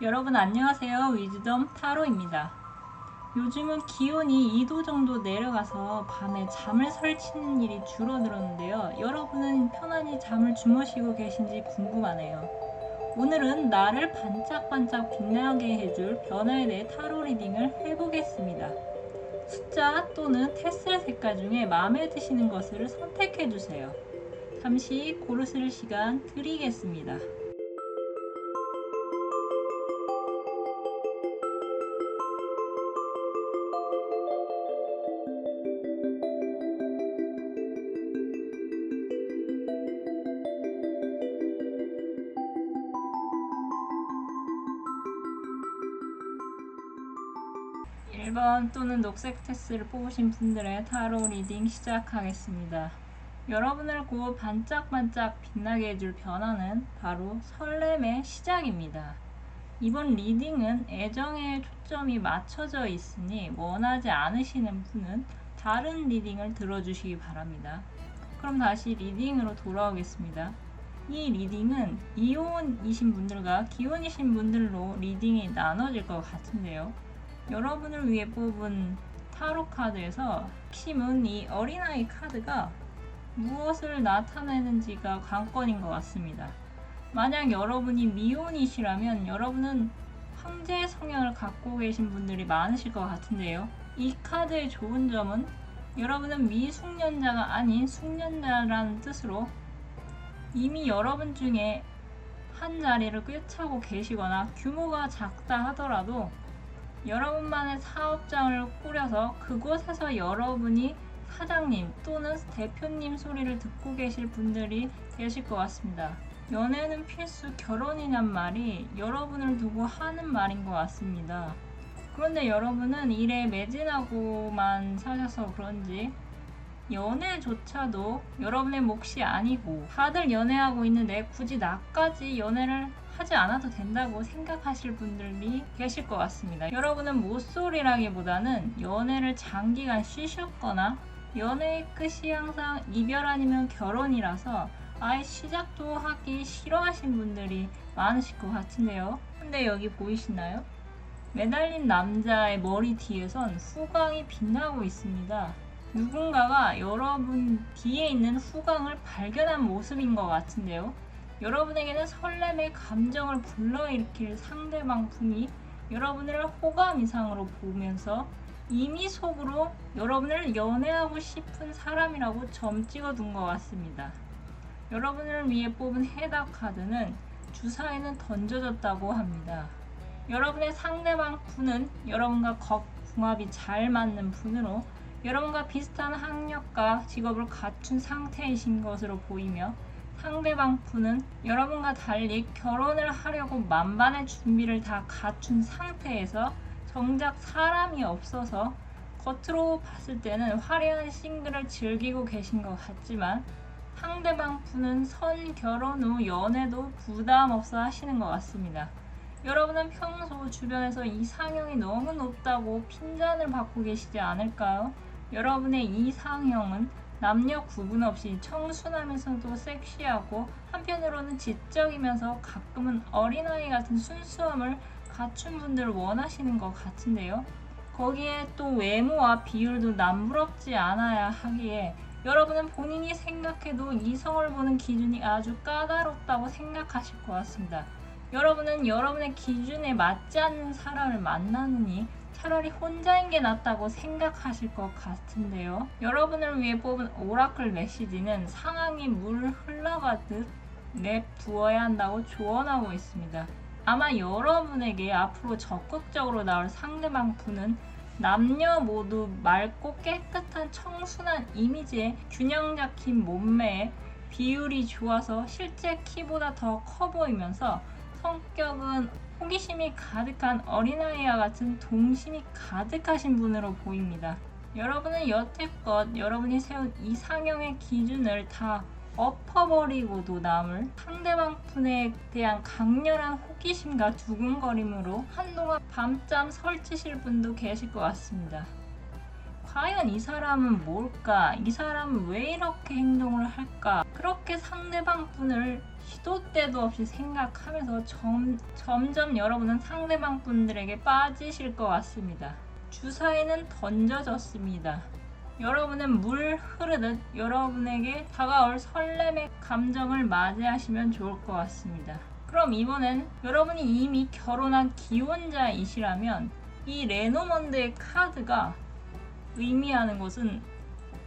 여러분 안녕하세요. 위즈덤 타로입니다. 요즘은 기온이 2도 정도 내려가서 밤에 잠을 설치는 일이 줄어들었는데요. 여러분은 편안히 잠을 주무시고 계신지 궁금하네요. 오늘은 나를 반짝반짝 빛나게 해줄 변화에 대해 타로 리딩을 해보겠습니다. 숫자 또는 테슬 색깔 중에 마음에 드시는 것을 선택해주세요. 잠시 고르실 시간 드리겠습니다. 1번 또는 녹색 테스를 뽑으신 분들의 타로 리딩 시작하겠습니다. 여러분을 곧 반짝반짝 빛나게 해줄 변화는 바로 설렘의 시작입니다. 이번 리딩은 애정에 초점이 맞춰져 있으니 원하지 않으시는 분은 다른 리딩을 들어주시기 바랍니다. 그럼 다시 리딩으로 돌아오겠습니다. 이 리딩은 이혼이신 분들과 기혼이신 분들로 리딩이 나눠질 것 같은데요. 여러분을 위해 뽑은 타로 카드에서 핵심은 이 어린아이 카드가 무엇을 나타내는지가 관건인 것 같습니다. 만약 여러분이 미혼이시라면 여러분은 황제의 성향을 갖고 계신 분들이 많으실 것 같은데요. 이 카드의 좋은 점은 여러분은 미숙년자가 아닌 숙년자라는 뜻으로 이미 여러분 중에 한 자리를 꿰차고 계시거나 규모가 작다 하더라도 여러분만의 사업장을 꾸려서 그곳에서 여러분이 사장님 또는 대표님 소리를 듣고 계실 분들이 계실 것 같습니다. 연애는 필수, 결혼이란 말이 여러분을 두고 하는 말인 것 같습니다. 그런데 여러분은 일에 매진하고만 사셔서 그런지 연애조차도 여러분의 몫이 아니고 다들 연애하고 있는데 굳이 나까지 연애를 하지 않아도 된다고 생각하실 분들이 계실 것 같습니다. 여러분은 모쏠이라기보다는 연애를 장기간 쉬셨거나 연애의 끝이 항상 이별 아니면 결혼이라서 아예 시작도 하기 싫어하신 분들이 많으실 것 같은데요. 근데 여기 보이시나요? 매달린 남자의 머리 뒤에선 후광이 빛나고 있습니다. 누군가가 여러분 뒤에 있는 후광을 발견한 모습인 것 같은데요. 여러분에게는 설렘의 감정을 불러일으킬 상대방 분이 여러분을 호감 이상으로 보면서 이미 속으로 여러분을 연애하고 싶은 사람이라고 점 찍어둔 것 같습니다. 여러분을 위해 뽑은 해답 카드는 주사위는 던져졌다고 합니다. 여러분의 상대방 분은 여러분과 궁합이 잘 맞는 분으로 여러분과 비슷한 학력과 직업을 갖춘 상태이신 것으로 보이며 상대방 분은 여러분과 달리 결혼을 하려고 만반의 준비를 다 갖춘 상태에서 정작 사람이 없어서 겉으로 봤을 때는 화려한 싱글을 즐기고 계신 것 같지만 상대방 분은 결혼 후 연애도 부담 없어 하시는 것 같습니다. 여러분은 평소 주변에서 이상형이 너무 높다고 핀잔을 받고 계시지 않을까요? 여러분의 이상형은 남녀 구분 없이 청순하면서도 섹시하고 한편으로는 지적이면서 가끔은 어린아이 같은 순수함을 갖춘 분들을 원하시는 것 같은데요. 거기에 또 외모와 비율도 남부럽지 않아야 하기에 여러분은 본인이 생각해도 이성을 보는 기준이 아주 까다롭다고 생각하실 것 같습니다. 여러분은 여러분의 기준에 맞지 않는 사람을 만나느니 차라리 혼자인 게 낫다고 생각하실 것 같은데요. 여러분을 위해 뽑은 오라클 메시지는 상황이 물 흘러가듯 냅두어야 한다고 조언하고 있습니다. 아마 여러분에게 앞으로 적극적으로 나올 상대방 분은 남녀 모두 맑고 깨끗한 청순한 이미지에 균형 잡힌 몸매에 비율이 좋아서 실제 키보다 더 커 보이면서 성격은 호기심이 가득한 어린아이와 같은 동심이 가득하신 분으로 보입니다. 여러분은 여태껏 여러분이 세운 이상형의 기준을 다 엎어버리고도 남을 상대방 분에 대한 강렬한 호기심과 두근거림으로 한동안 밤잠 설치실 분도 계실 것 같습니다. 과연 이 사람은 뭘까? 이 사람은 왜 이렇게 행동을 할까? 그렇게 상대방 분을 시도 때도 없이 생각하면서 점점 여러분은 상대방 분들에게 빠지실 것 같습니다. 주사위는 던져졌습니다. 여러분은 물 흐르듯 여러분에게 다가올 설렘의 감정을 맞이하시면 좋을 것 같습니다. 그럼 이번엔 여러분이 이미 결혼한 기혼자이시라면 이 레노먼드의 카드가 의미하는 것은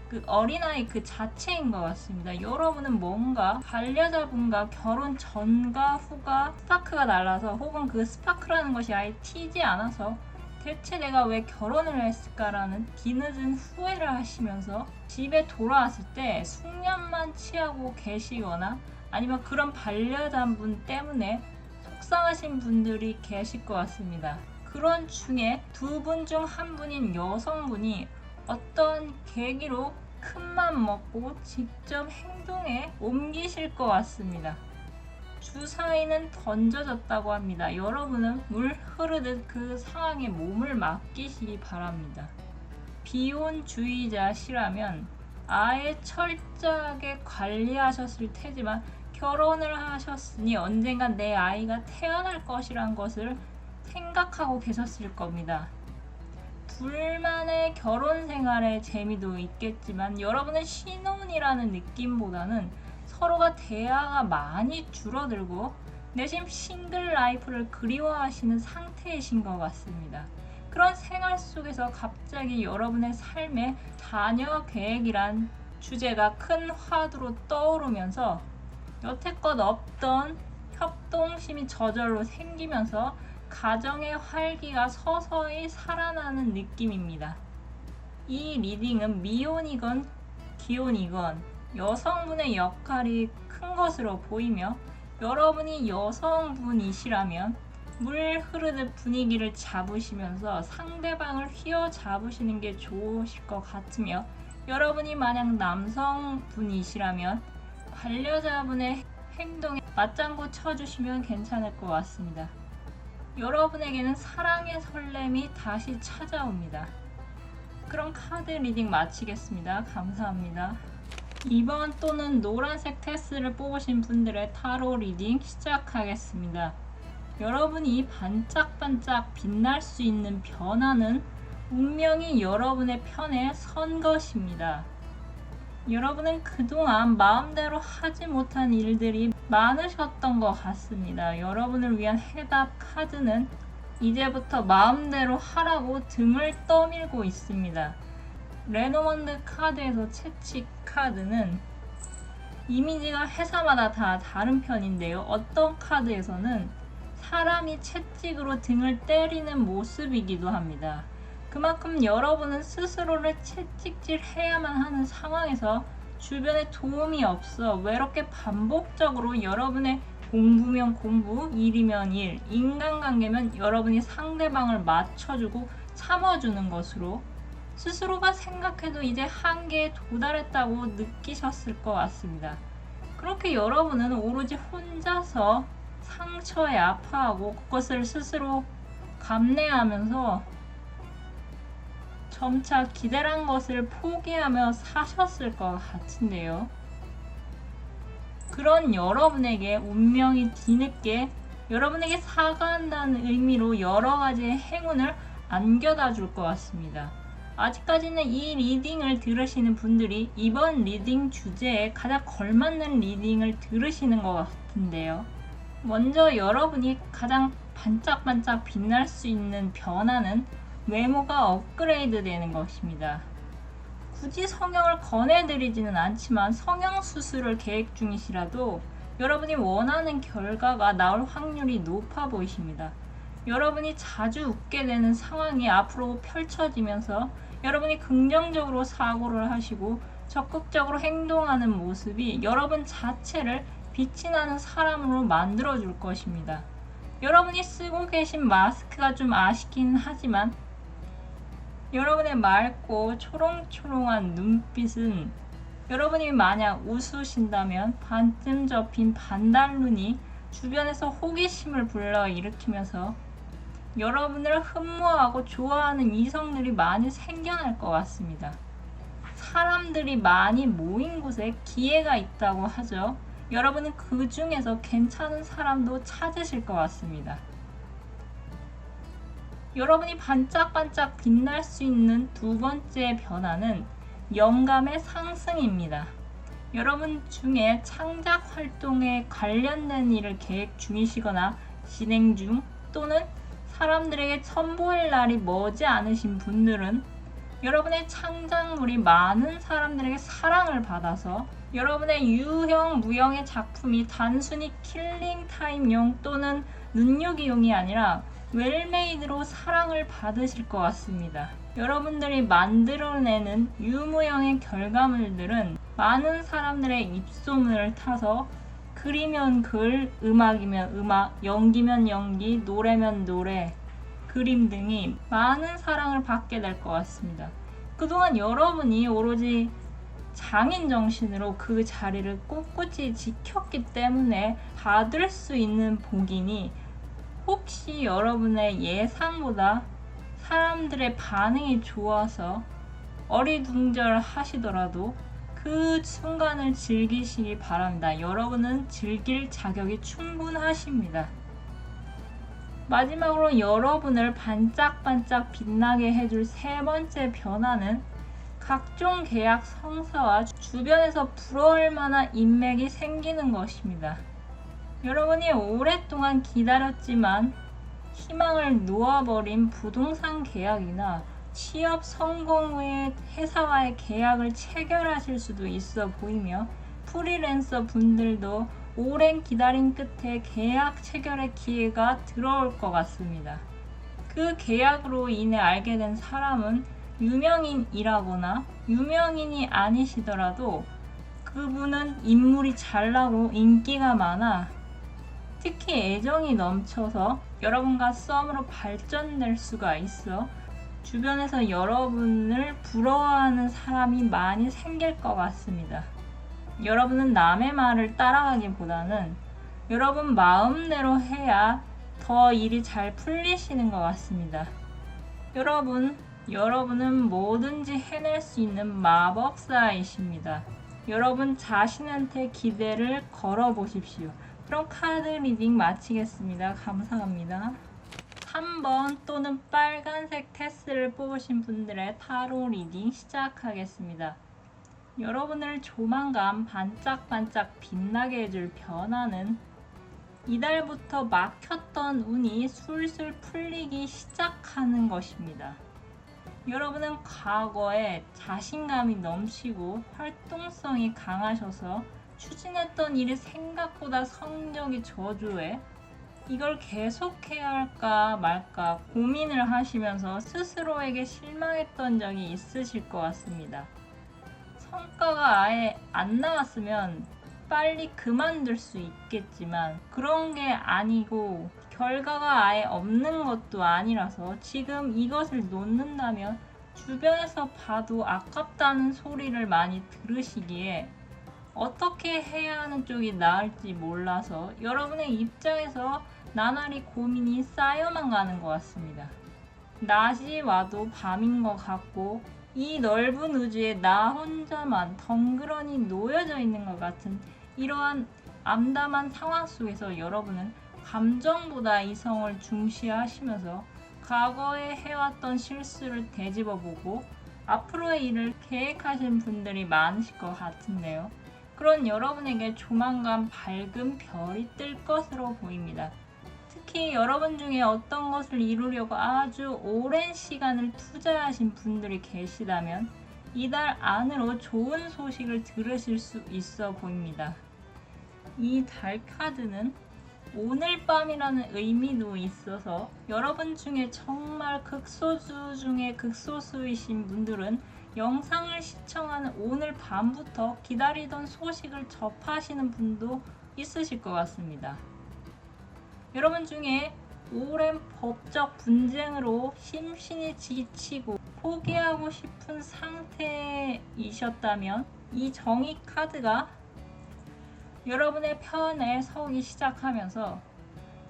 그 어린아이 그 자체인 것 같습니다. 여러분은 뭔가 반려자분과 결혼 전과 후가 스파크가 날라서 혹은 그 스파크라는 것이 아예 튀지 않아서 대체 내가 왜 결혼을 했을까라는 뒤늦은 후회를 하시면서 집에 돌아왔을 때 숙면만 취하고 계시거나 아니면 그런 반려자분 때문에 속상하신 분들이 계실 것 같습니다. 그런 중에 두 분 중 한 분인 여성분이 어떤 계기로 큰맘 먹고 직접 행동에 옮기실 것 같습니다. 주사위는 던져졌다고 합니다. 여러분은 물 흐르듯 그 상황에 몸을 맡기시기 바랍니다. 비혼주의자시라면 아예 철저하게 관리하셨을 테지만 결혼을 하셨으니 언젠간 내 아이가 태어날 것이란 것을 생각하고 계셨을 겁니다. 둘만의 결혼 생활의 재미도 있겠지만 여러분은 신혼이라는 느낌보다는 서로가 대화가 많이 줄어들고 내심 싱글 라이프를 그리워하시는 상태이신 것 같습니다. 그런 생활 속에서 갑자기 여러분의 삶의 자녀 계획이란 주제가 큰 화두로 떠오르면서 여태껏 없던 협동심이 저절로 생기면서 가정의 활기가 서서히 살아나는 느낌입니다. 이 리딩은 미혼이건 기혼이건 여성분의 역할이 큰 것으로 보이며 여러분이 여성분이시라면 물 흐르듯 분위기를 잡으시면서 상대방을 휘어잡으시는 게 좋으실 것 같으며 여러분이 만약 남성분이시라면 반려자분의 행동에 맞장구 쳐주시면 괜찮을 것 같습니다. 여러분에게는 사랑의 설렘이 다시 찾아옵니다. 그럼 카드 리딩 마치겠습니다. 감사합니다. 2번 또는 노란색 테스를 뽑으신 분들의 타로 리딩 시작하겠습니다. 여러분이 반짝반짝 빛날 수 있는 변화는 운명이 여러분의 편에 선 것입니다. 여러분은 그동안 마음대로 하지 못한 일들이 많으셨던 것 같습니다. 여러분을 위한 해답 카드는 이제부터 마음대로 하라고 등을 떠밀고 있습니다. 레노먼드 카드에서 채찍 카드는 이미지가 회사마다 다 다른 편인데요. 어떤 카드에서는 사람이 채찍으로 등을 때리는 모습이기도 합니다. 그만큼 여러분은 스스로를 채찍질해야만 하는 상황에서 주변에 도움이 없어 외롭게 반복적으로 여러분의 공부면 공부, 일이면 일, 인간관계면 여러분이 상대방을 맞춰주고 참아주는 것으로 스스로가 생각해도 이제 한계에 도달했다고 느끼셨을 것 같습니다. 그렇게 여러분은 오로지 혼자서 상처에 아파하고 그것을 스스로 감내하면서 점차 기대란 것을 포기하며 사셨을 것 같은데요. 그런 여러분에게 운명이 뒤늦게 여러분에게 사과한다는 의미로 여러 가지의 행운을 안겨다 줄 것 같습니다. 아직까지는 이 리딩을 들으시는 분들이 이번 리딩 주제에 가장 걸맞는 리딩을 들으시는 것 같은데요. 먼저 여러분이 가장 반짝반짝 빛날 수 있는 변화는 외모가 업그레이드 되는 것입니다. 굳이 성형을 권해드리지는 않지만 성형 수술을 계획 중이시라도 여러분이 원하는 결과가 나올 확률이 높아 보이십니다. 여러분이 자주 웃게 되는 상황이 앞으로 펼쳐지면서 여러분이 긍정적으로 사고를 하시고 적극적으로 행동하는 모습이 여러분 자체를 빛이 나는 사람으로 만들어줄 것입니다. 여러분이 쓰고 계신 마스크가 좀 아쉽긴 하지만 여러분의 맑고 초롱초롱한 눈빛은 여러분이 만약 웃으신다면 반쯤 접힌 반달눈이 주변에서 호기심을 불러일으키면서 여러분을 흠모하고 좋아하는 이성들이 많이 생겨날 것 같습니다. 사람들이 많이 모인 곳에 기회가 있다고 하죠. 여러분은 그 중에서 괜찮은 사람도 찾으실 것 같습니다. 여러분이 반짝반짝 빛날 수 있는 두 번째 변화는 영감의 상승입니다. 여러분 중에 창작 활동에 관련된 일을 계획 중이시거나 진행 중, 또는 사람들에게 선보일 날이 머지 않으신 분들은 여러분의 창작물이 많은 사람들에게 사랑을 받아서 여러분의 유형, 무형의 작품이 단순히 킬링타임용 또는 눈요기용이 아니라 웰메이드로 사랑을 받으실 것 같습니다. 여러분들이 만들어내는 유무형의 결과물들은 많은 사람들의 입소문을 타서 글이면 글, 음악이면 음악, 연기면 연기, 노래면 노래, 그림 등이 많은 사랑을 받게 될 것 같습니다. 그동안 여러분이 오로지 장인 정신으로 그 자리를 꿋꿋이 지켰기 때문에 받을 수 있는 복이니, 혹시 여러분의 예상보다 사람들의 반응이 좋아서 어리둥절 하시더라도 그 순간을 즐기시기 바랍니다. 여러분은 즐길 자격이 충분하십니다. 마지막으로 여러분을 반짝반짝 빛나게 해줄 세 번째 변화는 각종 계약 성사와 주변에서 부러울 만한 인맥이 생기는 것입니다. 여러분이 오랫동안 기다렸지만 희망을 놓아버린 부동산 계약이나 취업 성공 후에 회사와의 계약을 체결하실 수도 있어 보이며, 프리랜서 분들도 오랜 기다림 끝에 계약 체결의 기회가 들어올 것 같습니다. 그 계약으로 인해 알게 된 사람은 유명인이라거나 유명인이 아니시더라도 그분은 인물이 잘나고 인기가 많아 특히 애정이 넘쳐서 여러분과 썸으로 발전될 수가 있어 주변에서 여러분을 부러워하는 사람이 많이 생길 것 같습니다. 여러분은 남의 말을 따라가기보다는 여러분 마음대로 해야 더 일이 잘 풀리시는 것 같습니다. 여러분은 뭐든지 해낼 수 있는 마법사이십니다. 여러분 자신한테 기대를 걸어보십시오. 그럼 카드 리딩 마치겠습니다. 감사합니다. 3번 또는 빨간색 테스를 뽑으신 분들의 타로 리딩 시작하겠습니다. 여러분을 조만간 반짝반짝 빛나게 해줄 변화는 이달부터 막혔던 운이 술술 풀리기 시작하는 것입니다. 여러분은 과거에 자신감이 넘치고 활동성이 강하셔서 추진했던 일이 생각보다 성적이 저조해 이걸 계속해야 할까 말까 고민을 하시면서 스스로에게 실망했던 적이 있으실 것 같습니다. 성과가 아예 안 나왔으면 빨리 그만둘 수 있겠지만 그런 게 아니고 결과가 아예 없는 것도 아니라서 지금 이것을 놓는다면 주변에서 봐도 아깝다는 소리를 많이 들으시기에 어떻게 해야 하는 쪽이 나을지 몰라서 여러분의 입장에서 나날이 고민이 쌓여만 가는 것 같습니다. 낮이 와도 밤인 것 같고 이 넓은 우주에 나 혼자만 덩그러니 놓여져 있는 것 같은 이러한 암담한 상황 속에서 여러분은 감정보다 이성을 중시하시면서 과거에 해왔던 실수를 되짚어보고 앞으로의 일을 계획하신 분들이 많으실 것 같은데요. 그런 여러분에게 조만간 밝은 별이 뜰 것으로 보입니다. 특히 여러분 중에 어떤 것을 이루려고 아주 오랜 시간을 투자하신 분들이 계시다면 이달 안으로 좋은 소식을 들으실 수 있어 보입니다. 이 달 카드는 오늘 밤이라는 의미도 있어서 여러분 중에 정말 극소수 중에 극소수이신 분들은 영상을 시청하는 오늘 밤부터 기다리던 소식을 접하시는 분도 있으실 것 같습니다. 여러분 중에 오랜 법적 분쟁으로 심신이 지치고 포기하고 싶은 상태이셨다면 이 정의 카드가 여러분의 편에 서기 시작하면서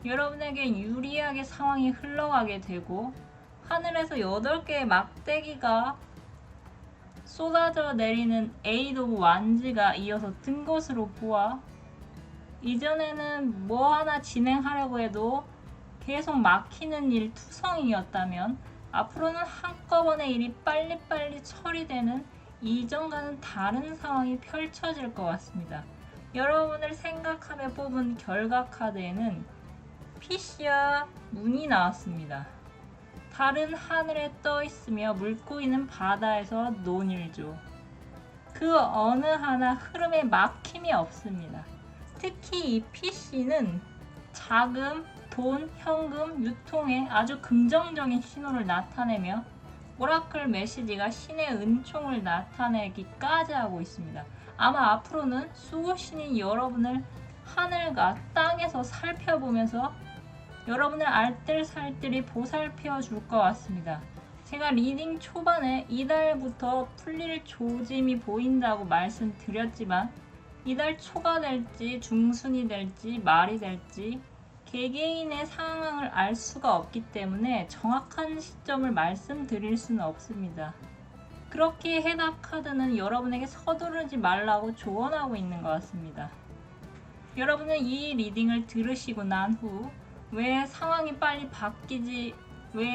여러분에게 유리하게 상황이 흘러가게 되고 하늘에서 8개의 막대기가 쏟아져 내리는 에이드 오브 완즈가 이어서 뜬 것으로 보아 이전에는 뭐 하나 진행하려고 해도 계속 막히는 일 투성이었다면 앞으로는 한꺼번에 일이 빨리빨리 처리되는 이전과는 다른 상황이 펼쳐질 것 같습니다. 여러분을 생각하며 뽑은 결과 카드에는 피쉬와 문이 나왔습니다. 달은 하늘에 떠 있으며 물고기는 바다에서 논일조. 그 어느 하나 흐름에 막힘이 없습니다. 특히 이 피쉬는 자금, 돈, 현금, 유통에 아주 긍정적인 신호를 나타내며 오라클 메시지가 신의 은총을 나타내기까지 하고 있습니다. 아마 앞으로는 수호신이 여러분을 하늘과 땅에서 살펴보면서 여러분을 알뜰살뜰히 보살펴 줄 것 같습니다. 제가 리딩 초반에 이달부터 풀릴 조짐이 보인다고 말씀드렸지만 이달 초가 될지 중순이 될지 말이 될지 개개인의 상황을 알 수가 없기 때문에 정확한 시점을 말씀드릴 수는 없습니다. 그렇게 해답 카드는 여러분에게 서두르지 말라고 조언하고 있는 것 같습니다. 여러분은 이 리딩을 들으시고 난 후 왜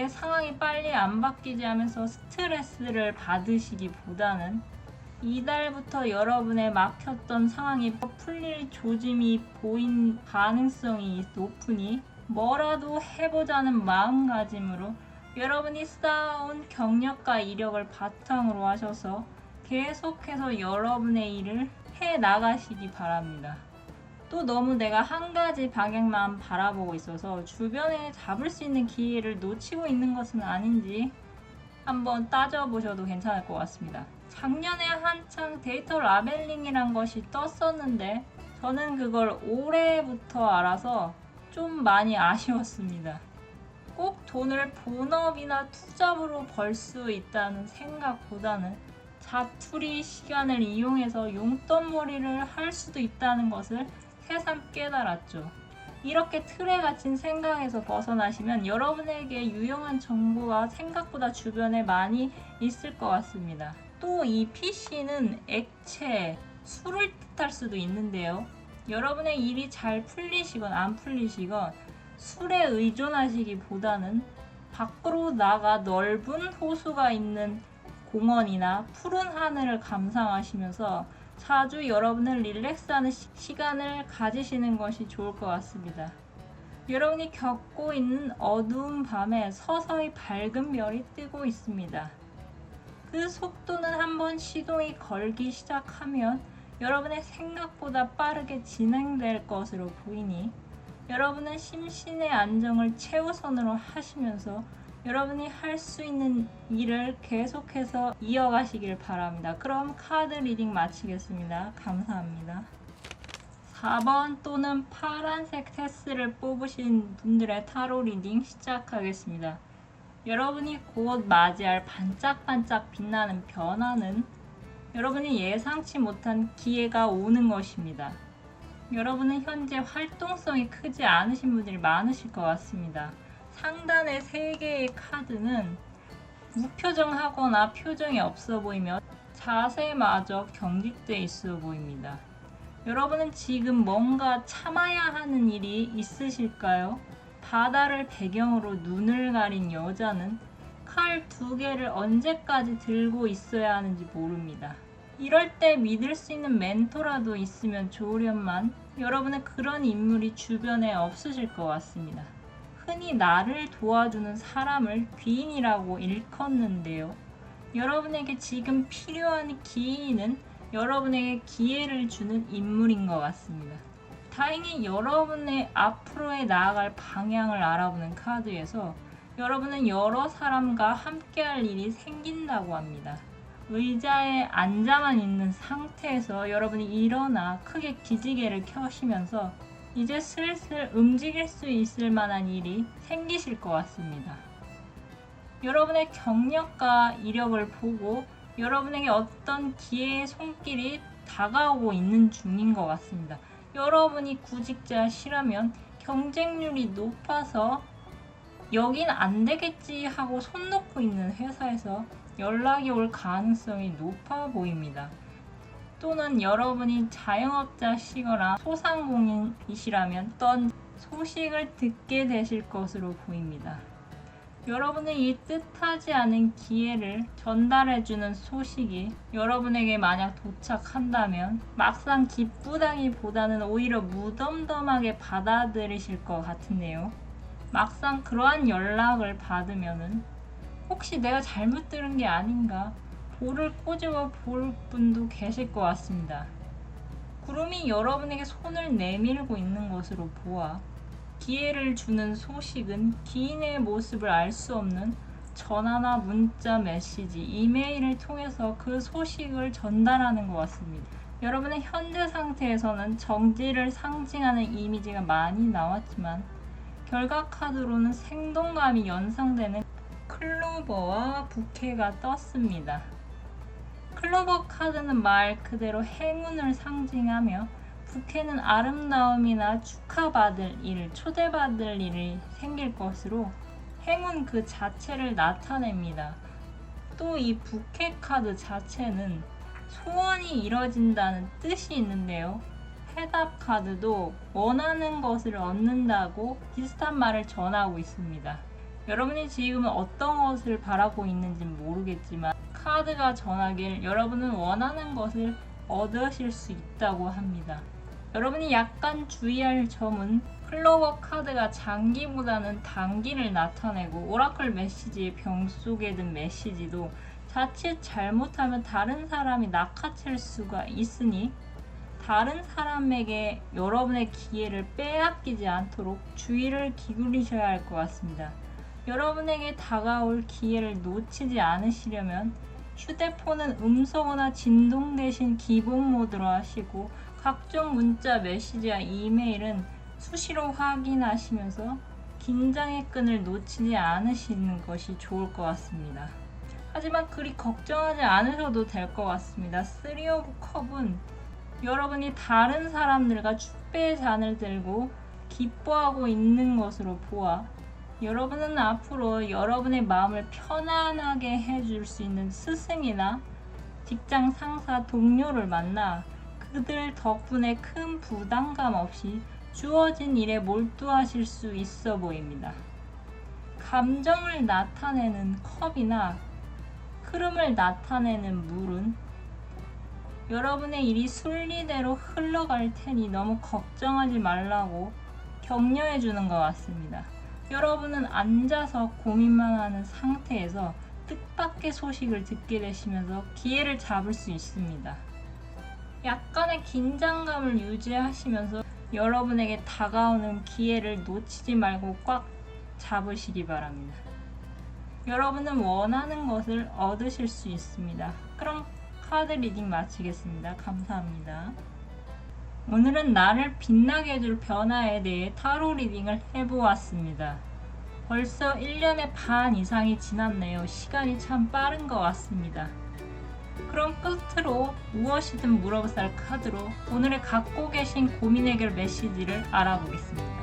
상황이 빨리 안 바뀌지 하면서 스트레스를 받으시기보다는 이달부터 여러분의 막혔던 상황이 풀릴 조짐이 보인 가능성이 높으니 뭐라도 해보자는 마음가짐으로 여러분이 쌓아온 경력과 이력을 바탕으로 하셔서 계속해서 여러분의 일을 해 나가시기 바랍니다. 또 너무 내가 한 가지 방향만 바라보고 있어서 주변에 잡을 수 있는 기회를 놓치고 있는 것은 아닌지 한번 따져보셔도 괜찮을 것 같습니다. 작년에 한창 데이터 라벨링이란 것이 떴었는데 저는 그걸 올해부터 알아서 좀 많이 아쉬웠습니다. 꼭 돈을 본업이나 투잡으로 벌 수 있다는 생각보다는 자투리 시간을 이용해서 용돈벌이를 할 수도 있다는 것을 새삼 깨달았죠. 이렇게 틀에 갇힌 생각에서 벗어나시면 여러분에게 유용한 정보가 생각보다 주변에 많이 있을 것 같습니다. 또 이 PC는 액체, 술을 뜻할 수도 있는데요. 여러분의 일이 잘 풀리시건 안 풀리시건 술에 의존하시기보다는 밖으로 나가 넓은 호수가 있는 공원이나 푸른 하늘을 감상하시면서 자주 여러분을 릴렉스하는 시간을 가지시는 것이 좋을 것 같습니다. 여러분이 겪고 있는 어두운 밤에 서서히 밝은 별이 뜨고 있습니다. 그 속도는 한번 시동이 걸기 시작하면 여러분의 생각보다 빠르게 진행될 것으로 보이니 여러분은 심신의 안정을 최우선으로 하시면서 여러분이 할 수 있는 일을 계속해서 이어가시길 바랍니다. 그럼 카드 리딩 마치겠습니다. 감사합니다. 4번 또는 파란색 테스를 뽑으신 분들의 타로 리딩 시작하겠습니다. 여러분이 곧 맞이할 반짝반짝 빛나는 변화는 여러분이 예상치 못한 기회가 오는 것입니다. 여러분은 현재 활동성이 크지 않으신 분들이 많으실 것 같습니다. 상단의 3개의 카드는 무표정하거나 표정이 없어 보이며 자세마저 경직되어 있어 보입니다. 여러분은 지금 뭔가 참아야 하는 일이 있으실까요? 바다를 배경으로 눈을 가린 여자는 칼 2개를 언제까지 들고 있어야 하는지 모릅니다. 이럴 때 믿을 수 있는 멘토라도 있으면 좋으련만 여러분은 그런 인물이 주변에 없으실 것 같습니다. 흔히 나를 도와주는 사람을 귀인이라고 일컫는데요. 여러분에게 지금 필요한 기인은 여러분에게 기회를 주는 인물인 것 같습니다. 다행히 여러분의 앞으로의 나아갈 방향을 알아보는 카드에서 여러분은 여러 사람과 함께할 일이 생긴다고 합니다. 의자에 앉아만 있는 상태에서 여러분이 일어나 크게 기지개를 켜시면서 이제 슬슬 움직일 수 있을 만한 일이 생기실 것 같습니다. 여러분의 경력과 이력을 보고 여러분에게 어떤 기회의 손길이 다가오고 있는 중인 것 같습니다. 여러분이 구직자시라면 경쟁률이 높아서 여긴 안 되겠지 하고 손 놓고 있는 회사에서 연락이 올 가능성이 높아 보입니다. 또는 여러분이 자영업자시거나 소상공인이시라면 어떤 소식을 듣게 되실 것으로 보입니다. 여러분의 이 뜻하지 않은 기회를 전달해주는 소식이 여러분에게 만약 도착한다면 막상 기쁘다기보다는 오히려 무덤덤하게 받아들이실 것 같은데요. 막상 그러한 연락을 받으면은 혹시 내가 잘못 들은 게 아닌가 볼을 꼬집어 볼 분도 계실 것 같습니다. 구름이 여러분에게 손을 내밀고 있는 것으로 보아 기회를 주는 소식은 기인의 모습을 알 수 없는 전화나 문자, 메시지, 이메일을 통해서 그 소식을 전달하는 것 같습니다. 여러분의 현재 상태에서는 정지를 상징하는 이미지가 많이 나왔지만 결과 카드로는 생동감이 연상되는 클로버와 부케가 떴습니다. 클로버 카드는 말 그대로 행운을 상징하며 부케는 아름다움이나 축하받을 일, 초대받을 일이 생길 것으로 행운 그 자체를 나타냅니다. 또 이 부케 카드 자체는 소원이 이뤄진다는 뜻이 있는데요. 해답 카드도 원하는 것을 얻는다고 비슷한 말을 전하고 있습니다. 여러분이 지금은 어떤 것을 바라고 있는지 모르겠지만 카드가 전하길 여러분은 원하는 것을 얻으실 수 있다고 합니다. 여러분이 약간 주의할 점은 클로버 카드가 장기보다는 단기를 나타내고 오라클 메시지의 병 속에 든 메시지도 자칫 잘못하면 다른 사람이 낚아챌 수가 있으니 다른 사람에게 여러분의 기회를 빼앗기지 않도록 주의를 기울이셔야 할 것 같습니다. 여러분에게 다가올 기회를 놓치지 않으시려면 휴대폰은 음성어나 진동 대신 기본 모드로 하시고 각종 문자, 메시지와 이메일은 수시로 확인하시면서 긴장의 끈을 놓치지 않으시는 것이 좋을 것 같습니다. 하지만 그리 걱정하지 않으셔도 될 것 같습니다. 3 오브 컵은 여러분이 다른 사람들과 축배의 잔을 들고 기뻐하고 있는 것으로 보아 여러분은 앞으로 여러분의 마음을 편안하게 해줄 수 있는 스승이나 직장 상사, 동료를 만나 그들 덕분에 큰 부담감 없이 주어진 일에 몰두하실 수 있어 보입니다. 감정을 나타내는 컵이나 흐름을 나타내는 물은 여러분의 일이 순리대로 흘러갈 테니 너무 걱정하지 말라고 격려해 주는 것 같습니다. 여러분은 앉아서 고민만 하는 상태에서 뜻밖의 소식을 듣게 되시면서 기회를 잡을 수 있습니다. 약간의 긴장감을 유지하시면서 여러분에게 다가오는 기회를 놓치지 말고 꽉 잡으시기 바랍니다. 여러분은 원하는 것을 얻으실 수 있습니다. 그럼 카드 리딩 마치겠습니다. 감사합니다. 오늘은 나를 빛나게 해줄 변화에 대해 타로 리딩을 해보았습니다. 벌써 1년의 반 이상이 지났네요. 시간이 참 빠른 것 같습니다. 그럼 끝으로 무엇이든 물어볼 카드로 오늘의 갖고 계신 고민 해결 메시지를 알아보겠습니다.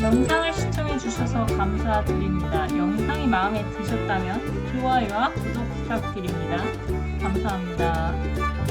영상을 시청해주셔서 감사드립니다. 영상이 마음에 드셨다면 좋아요와 구독 부탁드립니다. 감사합니다.